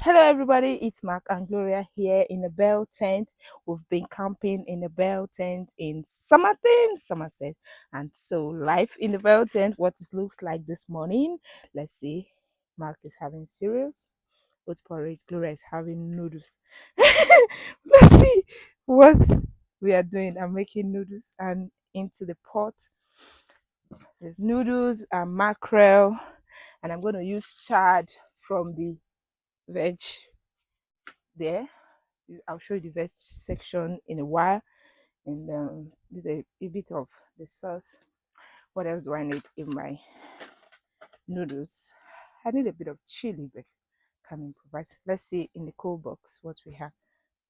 Hello everybody, it's Mark and Gloria here in the Bell Tent. We've been camping in the Bell Tent in Somerset. And so life in the Bell Tent, what it looks like this morning. Let's see. Mark is having cereals, oat porridge. Gloria is having noodles. Let's see what we are doing. I'm making noodles and into the pot. There's noodles and mackerel, and I'm going to use chard from the veg there. I'll show you the veg section in a while, and a bit of the sauce. What else do I need in my noodles? I need a bit of chili, but can improvise. Let's see in the cold box what we have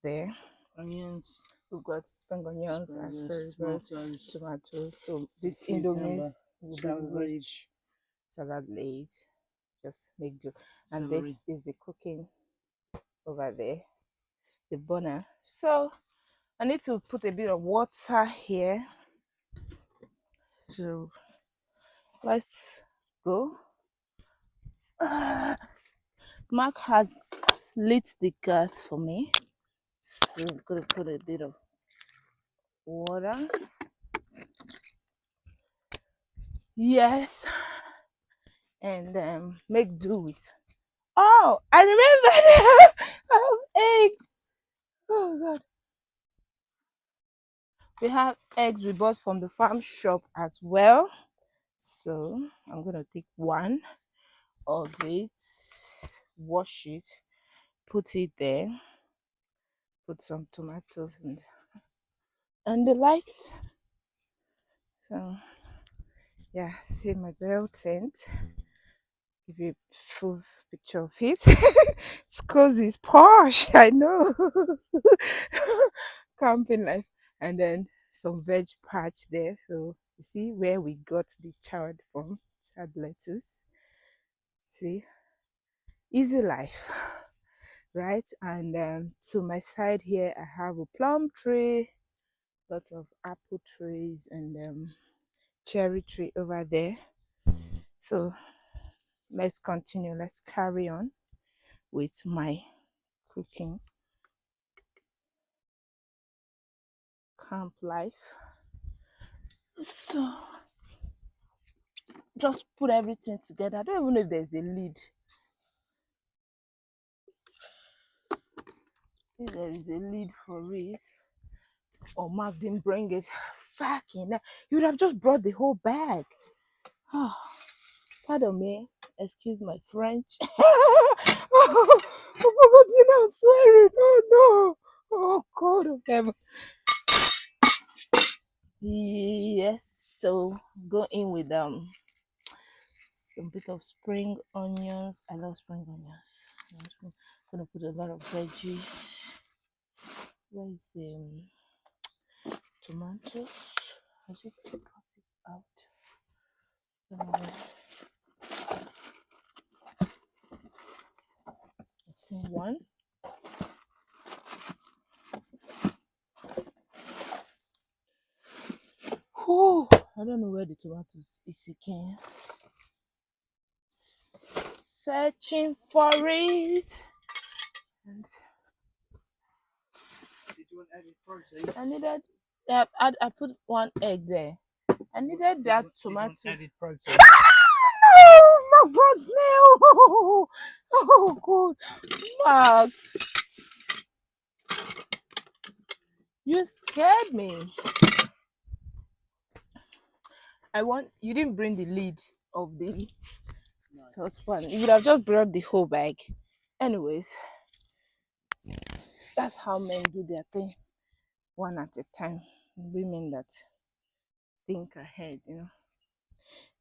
there. Onions. We've got spring onions, asparagus, tomatoes. So this cucumber, indomie will salad be rich. leaves. Salad leaves. Just make do. And Celery. this is the cooking over there, the burner. So I need to put a bit of water here. So let's go. Mark has lit the gas for me. So I'm gonna put a bit of water. Yes. And make do with. Oh, I remember I have eggs. Oh god. We have eggs we bought from the farm shop as well. So I'm gonna take one of it, wash it, put it there, put some tomatoes and the likes. So yeah, see my Bell Tent. Give you a full picture of it. It's cozy, it's posh, I know. Camping life. And then some veg patch there. So you see where we got the chard from, chard lettuce. See, easy life, right? And to my side here, I have a plum tree, lots of apple trees, and cherry tree over there. So let's continue. Let's carry on with my cooking camp life. So just put everything together. I don't even know if there's a lid. If there is a lid for it, or Mark didn't bring it. Fucking, you would have just brought the whole bag. Oh, pardon me. Excuse my French. Oh, I'm swearing. Oh no. Oh God of heaven. Yes. So go in with some bit of spring onions. I love spring onions. I'm gonna put a lot of veggies. Where is the tomatoes? Has it cut it out? I've seen one. Oh, I don't know where the tomatoes is again. Searching for it. And Did you want added protein? I needed. Yeah, I put one egg there. I needed that tomato. Added protein. Oh, my bros now. Oh, God. Mark, you scared me. You didn't bring the lid of the saucepan. You would have just brought the whole bag. Anyways, that's how men do their thing, one at a time. Women that think ahead,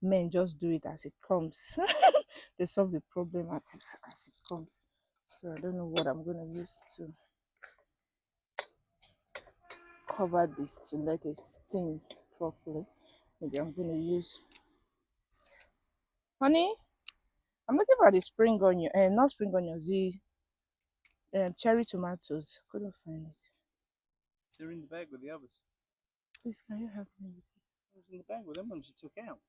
Men just do it as it comes. They solve the problem as it comes. So I don't know what I'm gonna use to cover this to let it steam properly. Maybe I'm gonna use honey. I'm looking for the spring onion, and not spring onions, the cherry tomatoes. Couldn't find it. They're in the bag with the others. Please, can you help me with it? I was in the bag with them ones you took out.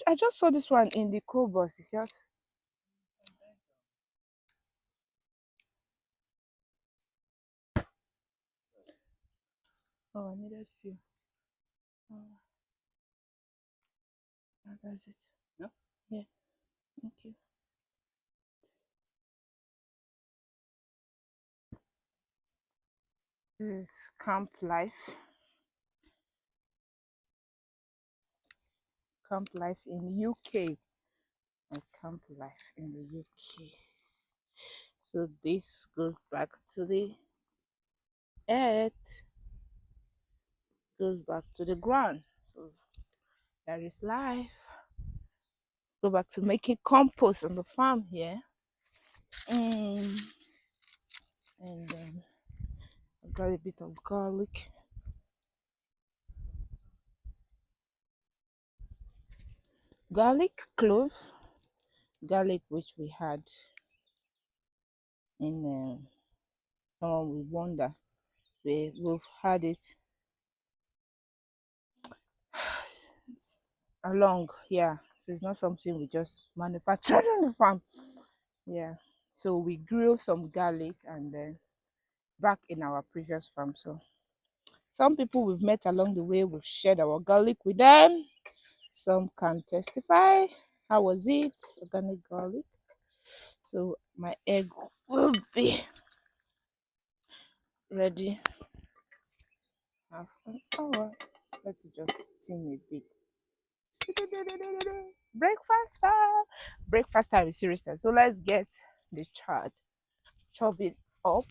I just saw this one in the cold box. It's just Oh, I needed few. Oh, that's it. No? Yeah, thank you. This is camp life. Camp life in UK. A camp life in the UK. So this goes back to the earth, goes back to the ground. So there is life. Go back to making compost on the farm here. Mm, and I got a bit of garlic, clove, garlic which we had in someone we wonder. We've had it along, yeah. So it's not something we just manufactured on the farm. Yeah. So we grew some garlic and then back in our previous farm. So some people we've met along the way, we've shared our garlic with them. Some can testify. How was it? Organic garlic. So my egg will be ready. Oh, well, let's just steam a bit. Breakfast time. Breakfast time is serious. So let's get the chop it up.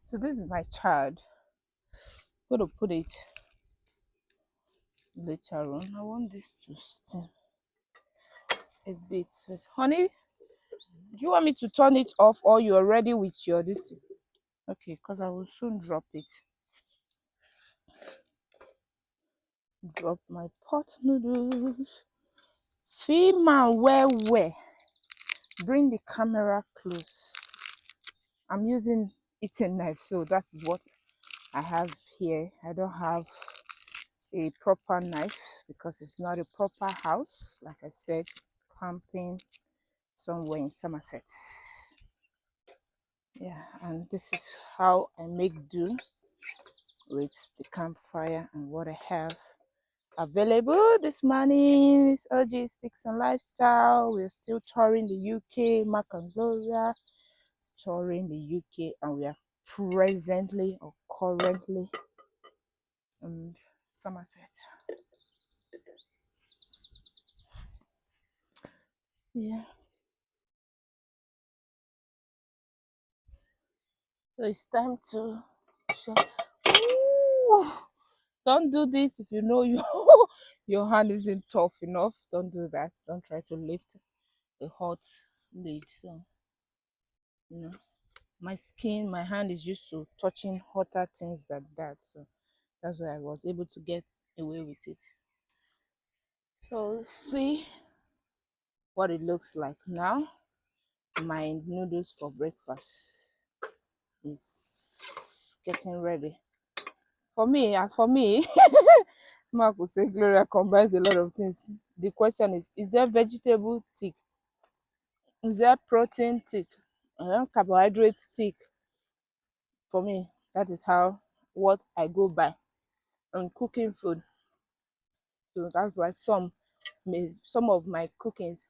So this is my child. I'm gonna put it later on. I want this to steam a bit. Honey, do you want me to turn it off or you're ready with your this? Okay, because I will soon drop it. Drop my pot noodles. See man, where? Bring the camera close. I'm using eating knife, so that is what I have here. I don't have a proper knife because it's not a proper house. Like I said, camping somewhere in Somerset. Yeah, and this is how I make do with the campfire and what I have available this morning. It's OG Speaks and Lifestyle. We're still touring the UK, Mark and Gloria, touring the UK, and we are presently or currently in Somerset. Yeah, so it's time to show. Ooh, don't do this if you know your hand isn't tough enough. Don't do that. Don't try to lift a hot lid. So you know, my hand is used to touching hotter things than that. So that's why I was able to get away with it. So see what it looks like now. My noodles for breakfast is getting ready. As for me, Mark will say Gloria combines a lot of things. The question is there vegetable tick? Is there protein tick? Carbohydrate tick? For me, that is how what I go by on cooking food. So that's why some of my cookings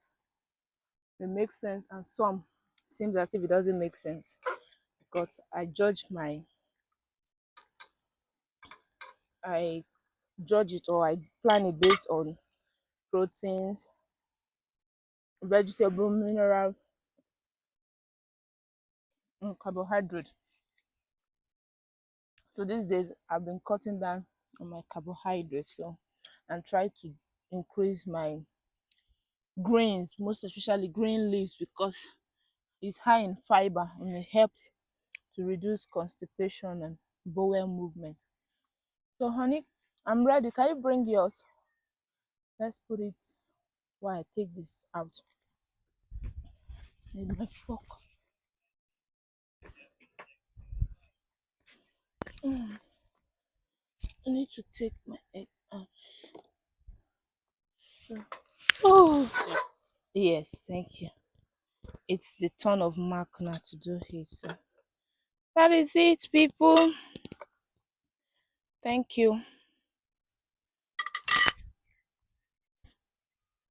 may make sense and some seems as if it doesn't make sense because I judge it or I plan it based on proteins, vegetable, minerals, and carbohydrate. So these days I've been cutting down on my carbohydrates so and try to increase my greens, most especially green leaves because it's high in fiber and it helps to reduce constipation and bowel movement. So honey, I'm ready. Can you bring yours? Let's put it while I take this out. Need my fork. I need to take my egg out. So, oh, yes, thank you. It's the turn of Mark now to do his. So that is it, people. Thank you.